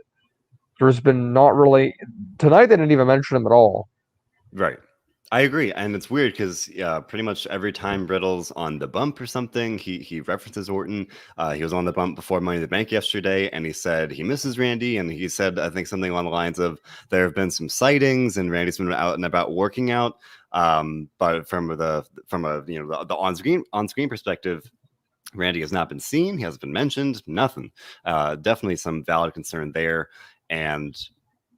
there's been not really tonight. They didn't even mention him at all. Right. I agree. And it's weird because pretty much every time Riddle's on the bump or something, he references Orton. He was on the bump before Money in the Bank yesterday, and he said he misses Randy. And he said, I think, something along the lines of there have been some sightings and Randy's been out and about working out. But from a the on-screen perspective, Randy has not been seen. He hasn't been mentioned. Nothing. Definitely some valid concern there. And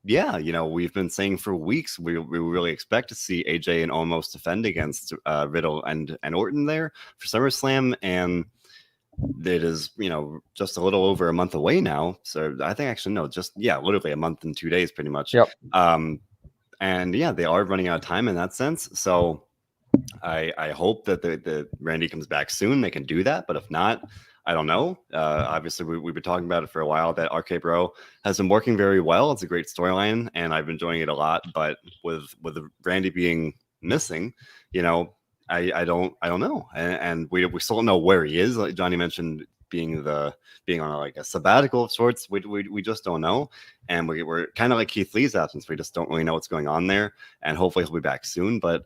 yeah, we've been saying for weeks we really expect to see AJ and Omos defend against Riddle and Orton there for SummerSlam, and it is just a little over a month away now. So I think actually no, literally a month and 2 days, pretty much. Yep. And yeah, they are running out of time in that sense. So I hope that the Randy comes back soon. They can do that, but if not, I don't know. Obviously, we've been talking about it for a while. That RK Bro has been working very well. It's a great storyline, and I've been enjoying it a lot. But with Randy being missing, I don't know, and we still don't know where he is. Like Johnny mentioned, being on a sabbatical of sorts. We just don't know, and we're kind of like Keith Lee's absence. We just don't really know what's going on there, and hopefully he'll be back soon. But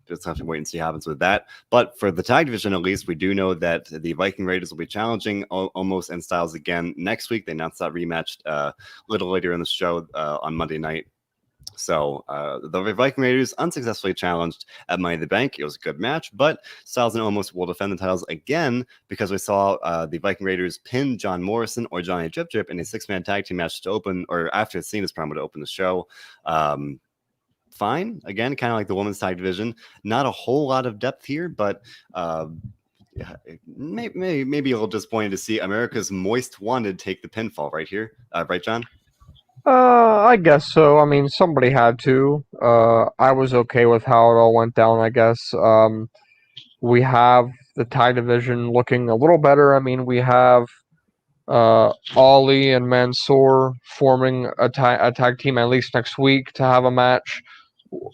just have to wait and see what happens with that. But for the tag division, at least, we do know that the Viking Raiders will be challenging Omos and Styles again next week. They announced that rematch a little later in the show on Monday night. So the Viking Raiders unsuccessfully challenged at Money in the Bank. It was a good match, but Styles and Omos will defend the titles again because we saw the Viking Raiders pin John Morrison or Johnny Drip Drip in a 6-man tag team match to open, or after Cena's promo to open the show. Fine. Again, kind of like the women's tag division. Not a whole lot of depth here, but maybe a little disappointed to see America's Most Wanted take the pinfall right here. Right, John? I guess so. I mean, somebody had to. I was okay with how it all went down, I guess. We have the tag division looking a little better. I mean, we have Ali and Mansoor forming a tag team at least next week to have a match.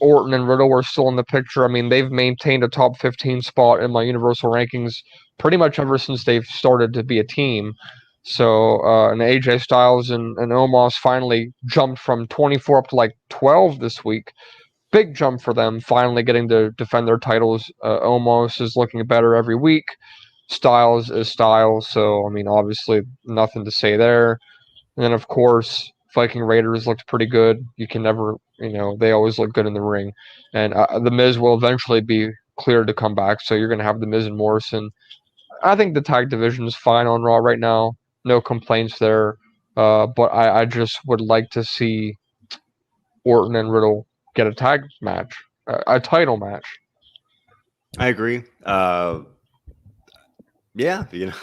Orton and Riddle were still in the picture. I mean, they've maintained a top 15 spot in my Universal rankings pretty much ever since they've started to be a team. So, and AJ Styles and Omos finally jumped from 24 up to like 12 this week. Big jump for them, finally getting to defend their titles. Omos is looking better every week. Styles is Styles. So, I mean, obviously nothing to say there. And then, of course, Viking Raiders looked pretty good. You can never, they always look good in the ring. And The Miz will eventually be cleared to come back. So you're going to have The Miz and Morrison. I think the tag division is fine on Raw right now. No complaints there. But I just would like to see Orton and Riddle get a tag match, a title match. I agree. Yeah, the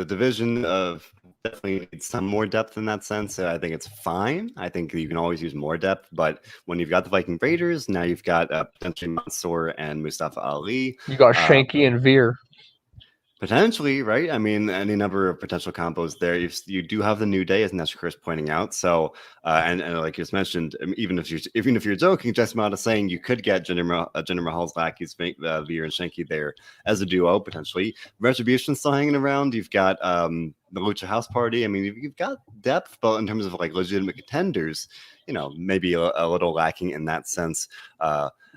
division of definitely needs some more depth in that sense. I think it's fine. I think you can always use more depth, but when you've got the Viking Raiders, now you've got potentially Mansoor and Mustafa Ali. You got Shanky and Veer. Potentially, right? I mean, any number of potential combos there. You do have the New Day, as Nestor Chris pointing out. So, and like you just mentioned, even if you're joking, just out of saying you could get Jinder Mahal's lackeys, Veer and Shanky there as a duo potentially. Retribution still hanging around. You've got the Lucha House Party. I mean, you've got depth, but in terms of like legitimate contenders, maybe a little lacking in that sense.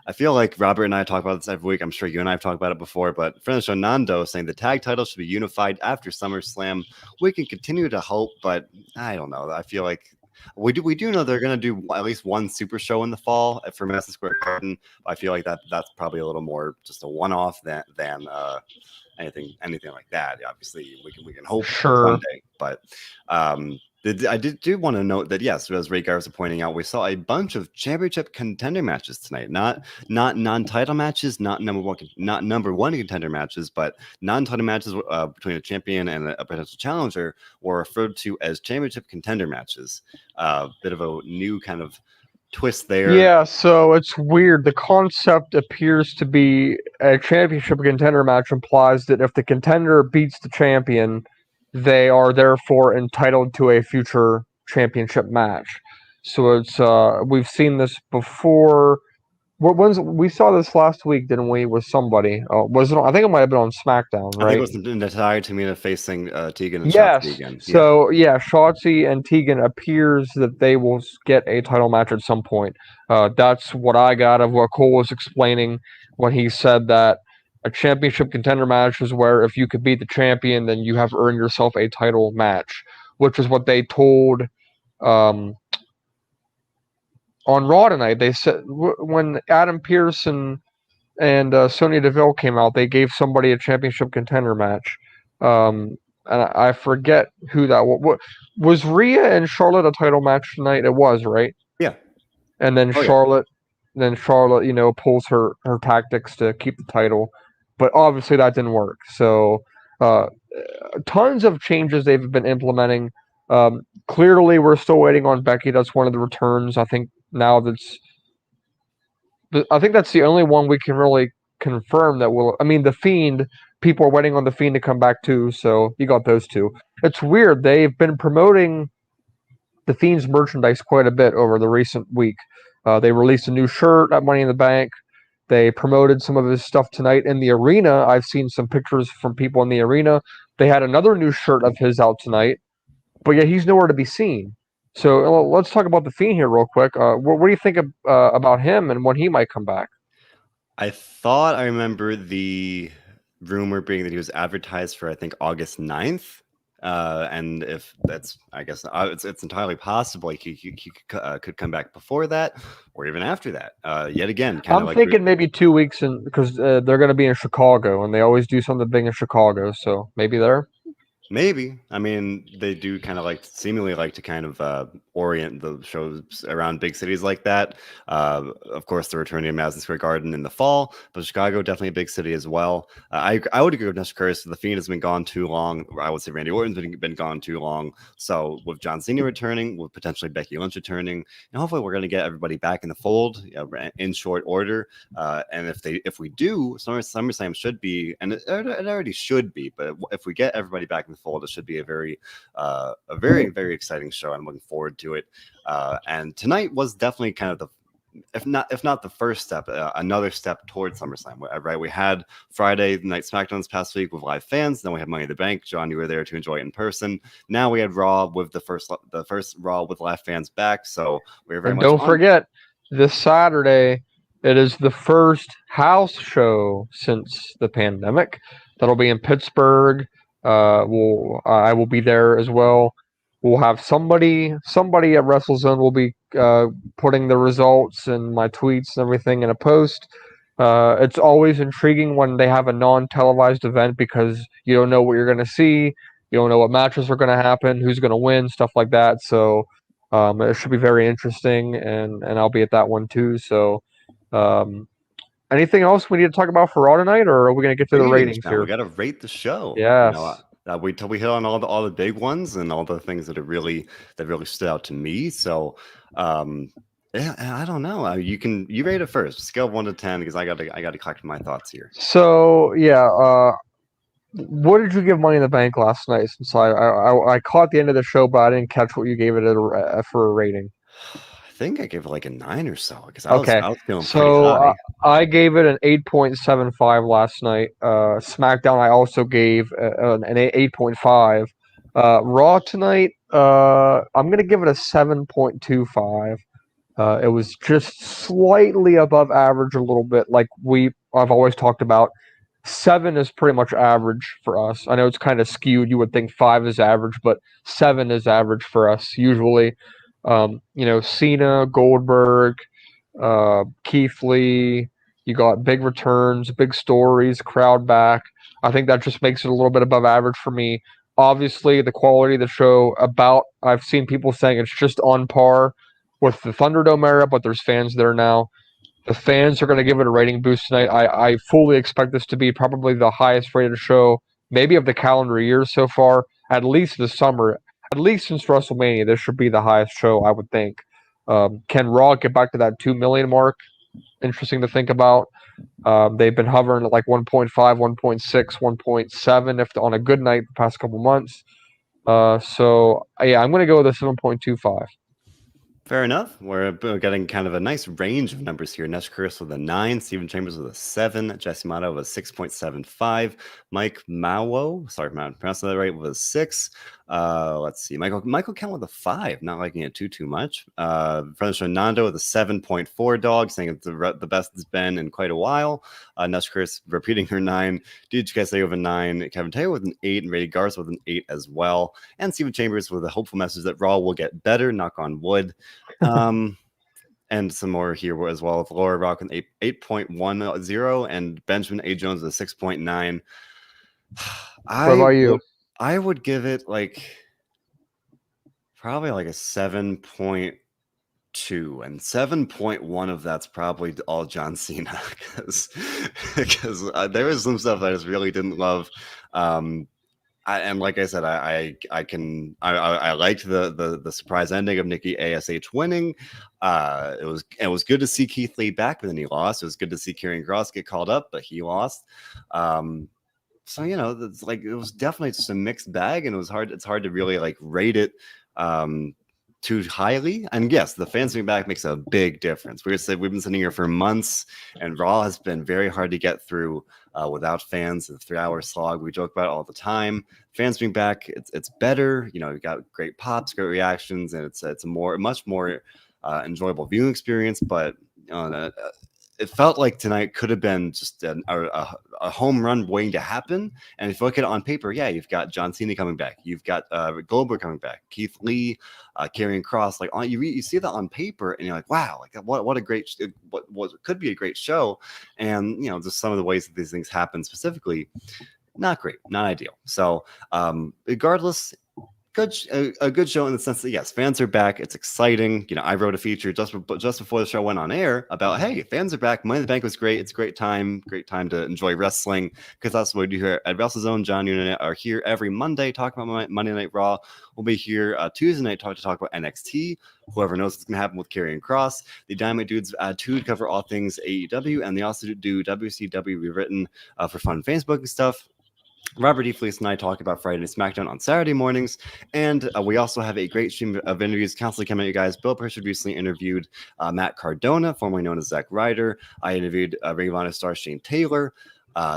I feel like Robert and I talk about this every week. I'm sure you and I have talked about it before, but friend of the show Nando saying the tag titles should be unified after SummerSlam. We can continue to hope, but I don't know. I feel like we do know they're going to do at least one super show in the fall for Madison Square Garden. I feel like that's probably a little more just a one-off than anything like that. Obviously, we can hope Sure. Sunday, but I do want to note that yes, as Ray Garza pointing out, we saw a bunch of championship contender matches tonight. Not non-title matches, not number one contender matches, but non-title matches between a champion and a potential challenger were referred to as championship contender matches. Bit of a new kind of twist there. Yeah, so it's weird. The concept appears to be a championship contender match implies that if the contender beats the champion, they are therefore entitled to a future championship match. So it's we've seen this before. We saw this last week, didn't we? With somebody. Was it? I think it might have been on SmackDown, I think right? it was Natalia Tamina facing Tegan and Yes. Shotzi again. So yeah, Shotzi and Tegan appears that they will get a title match at some point. That's what I got of what Cole was explaining when he said that a championship contender match is where if you could beat the champion, then you have earned yourself a title match, which is what they told on Raw tonight. They said when Adam Pearce and Sonya Deville came out, they gave somebody a championship contender match. And I forget who that was. Rhea and Charlotte a title match tonight? It was, right? Yeah. And then Charlotte, pulls her tactics to keep the title, but obviously that didn't work. So, tons of changes they've been implementing. Clearly, we're still waiting on Becky. That's one of the returns. I think that's the only one we can really confirm that will. I mean, the Fiend. People are waiting on the Fiend to come back too, so you got those two. It's weird. They've been promoting the Fiend's merchandise quite a bit over the recent week. They released a new shirt at Money in the Bank. They promoted some of his stuff tonight in the arena. I've seen some pictures from people in the arena. They had another new shirt of his out tonight, but yet he's nowhere to be seen. So let's talk about the Fiend here real quick. What do you think about him and when he might come back? I thought I remember the rumor being that he was advertised for, I think, August 9th. And if that's, I guess it's entirely possible he could come back before that or even after that. Yet again, I'm thinking maybe 2 weeks because they're going to be in Chicago and they always do something big in Chicago. So maybe there. Maybe. I mean, they do kind of seemingly like to kind of orient the shows around big cities like that. Of course, they're returning to Madison Square Garden in the fall, but Chicago, definitely a big city as well. I would agree with Mr. Curtis. The Fiend has been gone too long. I would say Randy Orton's been gone too long. So with John Cena returning, with potentially Becky Lynch returning, and hopefully we're going to get everybody back in the fold in short order. And if we do, SummerSlam should be, and it already should be, but if we get everybody back in the fold, it should be a very very exciting show. I'm looking forward to it. And tonight was definitely kind of the, if not the first step, another step towards SummerSlam. Right, we had Friday night SmackDown this past week with live fans. Then we had Money in the Bank. John, you were there to enjoy it in person. Now we had Raw with the first Raw with live fans back. So we were very much. Don't forget this Saturday. It is the first house show since the pandemic. That'll be in Pittsburgh. I will be there as well. We'll have somebody at WrestleZone will be putting the results and my tweets and everything in a post. It's always intriguing when they have a non-televised event because you don't know what you're going to see. You don't know what matches are going to happen, who's going to win, stuff like that. So it should be very interesting, and I'll be at that one too. So anything else we need to talk about for Raw tonight, or are we going to get to the ratings here? We got to rate the show. Yes. Wait till we hit on all the big ones and all the things that really stood out to me. So, yeah, I don't know. You rate it first, scale of 1 to 10, because I got to collect my thoughts here. So yeah, what did you give Money in the Bank last night? Since I caught the end of the show, but I didn't catch what you gave it for a rating. I think I gave it like a 9 or so because I was feeling pretty high. I gave it an 8.75 last night. SmackDown I also gave an 8.5. Raw tonight, I'm gonna give it a 7.25. It was just slightly above average, a little bit. Like I've always talked about, 7 is pretty much average for us. I know it's kind of skewed. You would think 5 is average, but 7 is average for us usually. Cena, Goldberg, Keith Lee. You got big returns, big stories, crowd back. I think that just makes it a little bit above average for me. Obviously, the quality of the show, I've seen people saying it's just on par with the Thunderdome era, but there's fans there now. The fans are going to give it a rating boost tonight. I fully expect this to be probably the highest rated show, maybe of the calendar year so far, at least this summer. At least since WrestleMania, this should be the highest show, I would think. Can Raw get back to that 2 million mark? Interesting to think about. They've been hovering at like 1.5, 1.6, 1.7 if on a good night the past couple months. I'm going to go with a 7.25. Fair enough. We're getting kind of a nice range of numbers here. Nesh Curse with a 9, Stephen Chambers with a 7, Jesse Mata with a 6.75, Mike Mawo, sorry if I'm not pronouncing that right, with a 6. Let's see, Michael Kent with a 5, not liking it too much. Fernando with a 7.4 dog, saying it's the best it's been in quite a while. Nesh Curse repeating her 9. Did you guys say with a 9? Kevin Taylor with an 8, and Ray Garza with an 8 as well. And Stephen Chambers with a hopeful message that Raw will get better, knock on wood. And some more here as well. With Laura Rock an 8.10 and Benjamin A. Jones with a 6.9. What about you? I would give it probably like a 7.2, and 7.1 of that's probably all John Cena because there was some stuff I just really didn't love. And like I said, I liked the surprise ending of Nikki Ash winning. It was good to see Keith Lee back, but then he lost. It was good to see Karrion Kross get called up, but he lost. So it's like it was definitely just a mixed bag, and it's hard to really rate it too highly. And yes, the fans being back makes a big difference. We've been sitting here for months, and Raw has been very hard to get through without fans. The 3-hour slog we joke about all the time. Fans being back, it's better. You got great pops, great reactions, and it's a much more enjoyable viewing experience. But it felt like tonight could have been just a home run waiting to happen. And if you look at it on paper, yeah, you've got John Cena coming back, you've got Goldberg coming back, Keith Lee, Karrion Kross. You see that on paper, and you're like, wow, what a great what could be a great show. And just some of the ways that these things happen specifically, not great, not ideal. So regardless, a good show in the sense that yes, fans are back. It's exciting. I wrote a feature just before the show went on air about, hey, fans are back. Money in the Bank was great. It's a great time to enjoy wrestling, because that's what we do here at WrestleZone. John and I are here every Monday talking about Monday Night Raw. We'll be here Tuesday night to talk about NXT. Whoever knows what's going to happen with Karrion Kross. The Dynamite Dudes to cover all things AEW, and they also do WCW Rewritten for fun Facebook stuff. Robert E. Fleece and I talk about Friday Night SmackDown on Saturday mornings, and we also have a great stream of interviews constantly coming at you guys. Bill Pritchard recently interviewed Matt Cardona, formerly known as Zack Ryder. I interviewed Ring of Honor star Shane Taylor.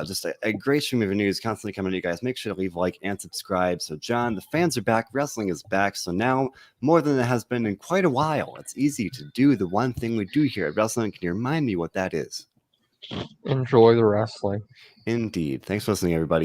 Just a great stream of news constantly coming at you guys. Make sure to leave a like and subscribe. So, John, the fans are back. Wrestling is back. So now, more than it has been in quite a while, it's easy to do the one thing we do here at Wrestling. Can you remind me what that is? Enjoy the wrestling. Indeed. Thanks for listening, everybody.